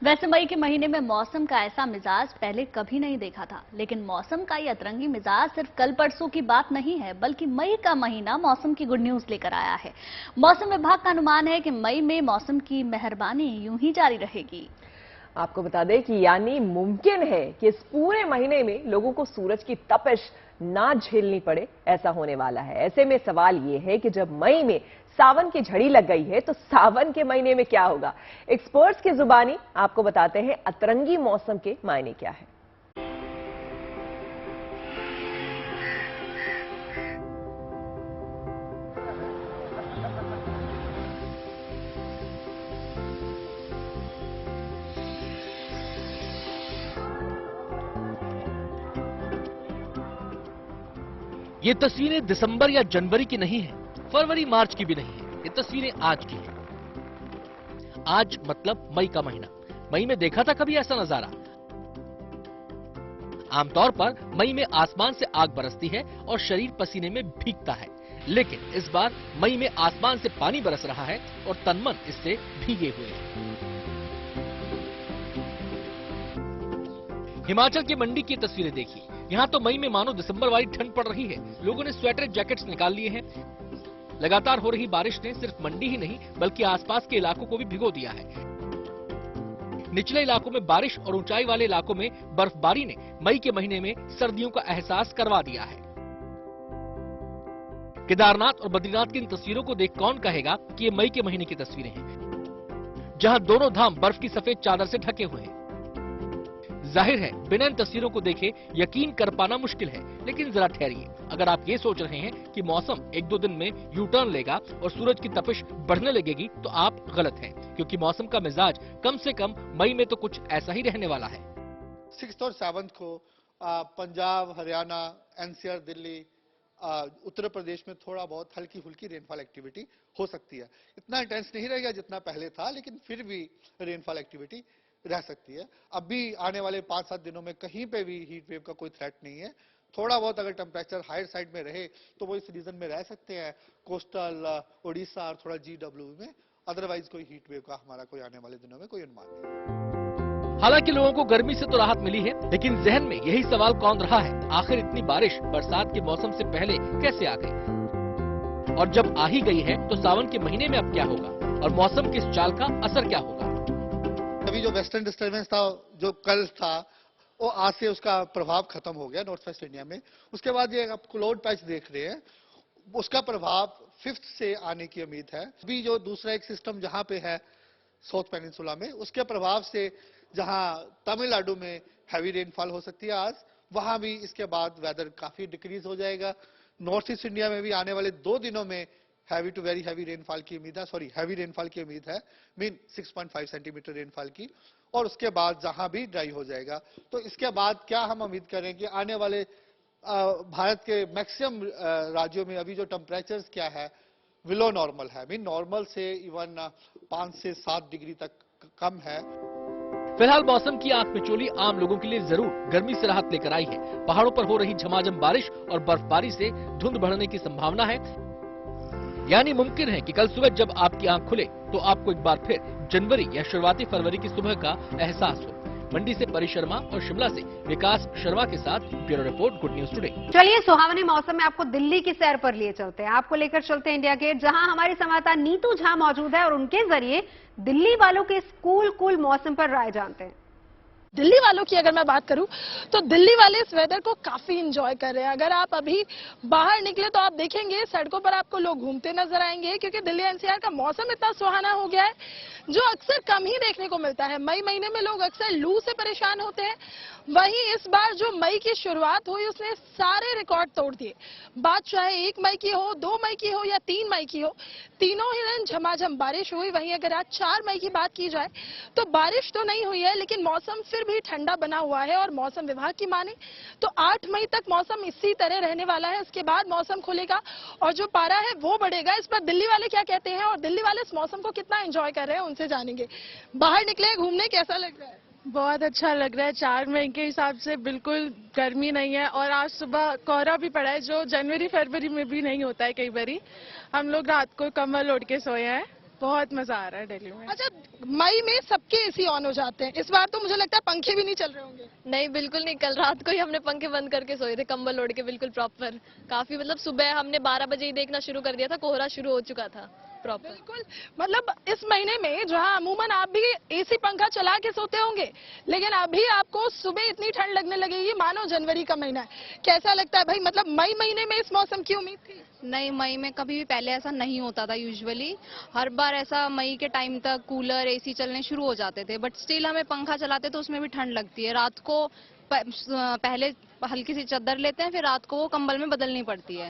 वैसे मई के महीने में मौसम का ऐसा मिजाज पहले कभी नहीं देखा था, लेकिन मौसम का ये अतरंगी मिजाज सिर्फ कल परसों की बात नहीं है, बल्कि मई का महीना मौसम की गुड न्यूज लेकर आया है। मौसम विभाग का अनुमान है कि मई में मौसम की मेहरबानी यूं ही जारी रहेगी। आपको बता दें कि यानी मुमकिन है कि इस पूरे महीने में लोगों को सूरज की तपिश ना झेलनी पड़े, ऐसा होने वाला है। ऐसे में सवाल ये है कि जब मई में सावन की झड़ी लग गई है तो सावन के महीने में क्या होगा। एक्सपर्ट्स की जुबानी आपको बताते हैं अतरंगी मौसम के मायने क्या है। ये तस्वीरें दिसंबर या जनवरी की नहीं है, फरवरी मार्च की भी नहीं है। ये तस्वीरें आज की हैं। आज मतलब मई का महीना। मई में देखा था कभी ऐसा नजारा? आमतौर पर मई में आसमान से आग बरसती है और शरीर पसीने में भीगता है, लेकिन इस बार मई में आसमान से पानी बरस रहा है और तन मन इससे भीगे हुए हैं। हिमाचल की मंडी की तस्वीरें देखिए। यहाँ तो मई में मानो दिसंबर वाली ठंड पड़ रही है। लोगों ने स्वेटर जैकेट्स निकाल लिए हैं। लगातार हो रही बारिश ने सिर्फ मंडी ही नहीं बल्कि आसपास के इलाकों को भी भिगो दिया है। निचले इलाकों में बारिश और ऊंचाई वाले इलाकों में बर्फबारी ने मई के महीने में सर्दियों का एहसास करवा दिया है। केदारनाथ और बद्रीनाथ की इन तस्वीरों को देख कौन कहेगा कि ये मई के महीने की तस्वीरें हैं, जहां दोनों धाम बर्फ की सफेद चादर से ढके हुए हैं। जाहिर है बिना इन तस्वीरों को देखे यकीन कर पाना मुश्किल है, लेकिन जरा ठहरिए। अगर आप ये सोच रहे हैं कि मौसम एक दो दिन में यू टर्न लेगा और सूरज की तपिश बढ़ने लगेगी तो आप गलत हैं, क्योंकि मौसम का मिजाज कम से कम मई में तो कुछ ऐसा ही रहने वाला है। 6 और 7 को पंजाब, हरियाणा, एनसीआर, दिल्ली, उत्तर प्रदेश में थोड़ा बहुत हल्की फुल्की रेनफॉल एक्टिविटी हो सकती है। इतना इंटेंस नहीं रहेगा जितना पहले था, लेकिन फिर भी रेनफॉल एक्टिविटी रह सकती है। अभी आने वाले 5-7 दिनों में कहीं पे भी हीट वेव का कोई थ्रेट नहीं है। थोड़ा बहुत अगर टेम्परेचर हायर साइड में रहे तो वो इस रीजन में रह सकते हैं, कोस्टल ओडिशा और थोड़ा GW में। अदरवाइज कोई हीट वेव का हमारा कोई आने वाले दिनों में कोई अनुमान नहीं। हालांकि लोगों को गर्मी से तो राहत मिली है, लेकिन जहन में यही सवाल कौन रहा है, आखिर इतनी बारिश बरसात के मौसम से पहले कैसे आ गई? और जब आ ही गई है तो सावन के महीने में अब क्या होगा और मौसम की इस चाल का असर क्या होगा? अभी जो वेस्टर्न डिस्टर्बेंस था, जो कल था, वो आज से उसका प्रभाव खत्म हो गया नॉर्थ वेस्ट इंडिया में। उसके बाद ये आप क्लाउड पैच देख रहे हैं, उसका प्रभाव 5th से आने की उम्मीद है। अभी जो दूसरा एक सिस्टम जहां पे है साउथ पेनिनसुला में, उसके प्रभाव से जहां तमिलनाडु में हैवी रेनफॉल हो सकती है आज, वहां भी इसके बाद वेदर काफी डिक्रीज हो जाएगा। नॉर्थ ईस्ट इंडिया में भी आने वाले 2 दिनों में heavy to very heavy rainfall की उम्मीद है, हैवी रेनफॉल की उम्मीद है, मीन 6.5 सेंटीमीटर रेनफॉल की। और उसके बाद जहां भी ड्राई हो जाएगा। तो इसके बाद क्या हम उम्मीद करें कि आने वाले भारत के मैक्सिमम राज्यों में अभी जो टेम्परेचर्स क्या है, बिलो नॉर्मल है, मीन नॉर्मल से इवन 5 से 7 डिग्री तक कम है। फिलहाल मौसम की आंख मिचौली आम लोगों के लिए जरूर गर्मी से राहत लेकर आई है। पहाड़ों पर हो रही झमाझम बारिश और बर्फबारी से धुंध बढ़ने की संभावना है। यानी मुमकिन है कि कल सुबह जब आपकी आंख खुले तो आपको एक बार फिर जनवरी या शुरुआती फरवरी की सुबह का एहसास हो। मंडी से परी शर्मा और शिमला से विकास शर्मा के साथ bureau report, good news today. चलिए सुहावने मौसम में आपको दिल्ली की सैर पर लिए चलते हैं। आपको लेकर चलते हैं इंडिया गेट, जहां हमारी संवाददाता नीतू झा मौजूद है और उनके जरिए दिल्ली वालों के इस कूल मौसम पर राय जानते हैं। दिल्ली वालों की अगर मैं बात करूं तो दिल्ली वाले इस वेदर को काफी एंजॉय कर रहे हैं। अगर आप अभी बाहर निकले तो आप देखेंगे सड़कों पर आपको लोग घूमते नजर आएंगे, क्योंकि दिल्ली NCR का मौसम इतना सुहाना हो गया है जो अक्सर कम ही देखने को मिलता है। मई महीने में लोग अक्सर लू से परेशान होते हैं, वहीं इस बार जो मई की शुरुआत हुई उसने सारे रिकॉर्ड तोड़ दिए। बात चाहे 1 मई की हो, 2 मई की हो या 3 मई की हो, तीनों ही दिन झमाझम बारिश हुई। वहीं अगर आज 4 मई की बात की जाए तो बारिश तो नहीं हुई है, लेकिन मौसम फिर भी ठंडा बना हुआ है और मौसम विभाग की माने तो 8 मई तक मौसम इसी तरह रहने वाला है। इसके बाद मौसम खुलेगा और जो पारा है वो बढ़ेगा। इस पर दिल्ली वाले क्या कहते हैं और दिल्ली वाले इस मौसम को कितना एंजॉय कर रहे हैं उनसे जानेंगे। बाहर निकले घूमने, कैसा लग रहा है? बहुत अच्छा लग रहा है। 4 मई के हिसाब से बिल्कुल गर्मी नहीं है और आज सुबह कोहरा भी पड़ा है, जो जनवरी फरवरी में भी नहीं होता है। कई बारी हम लोग रात को कंबल ओढ़ के सोए हैं। बहुत मजा आ रहा है दिल्ली में। अच्छा, मई में सबके एसी ऑन हो जाते हैं, इस बार तो मुझे लगता है पंखे भी नहीं चल रहे होंगे। नहीं, बिल्कुल नहीं। कल रात को ही हमने पंखे बंद करके सोए थे, कंबल ओढ़ के बिल्कुल प्रॉपर। काफी मतलब सुबह हमने 12 बजे ही देखना शुरू कर दिया था, कोहरा शुरू हो चुका था प्रॉपर। बिल्कुल, मतलब इस महीने में जहां अमूमन आप भी एसी पंखा चला के सोते होंगे, लेकिन अभी आपको सुबह इतनी ठंड लगने लगेगी मानो जनवरी का महीना है। कैसा लगता है भाई, मतलब मई महीने में इस मौसम की उम्मीद थी? नहीं, मई में कभी भी पहले ऐसा नहीं होता था। यूजुअली हर बार ऐसा मई के टाइम तक कूलर एसी चलने शुरू हो जाते थे, बट स्टिल हमें पंखा चलाते तो उसमें भी ठंड लगती है। रात को पहले हल्की सी चादर लेते हैं, फिर रात को वो कंबल में बदलनी पड़ती है।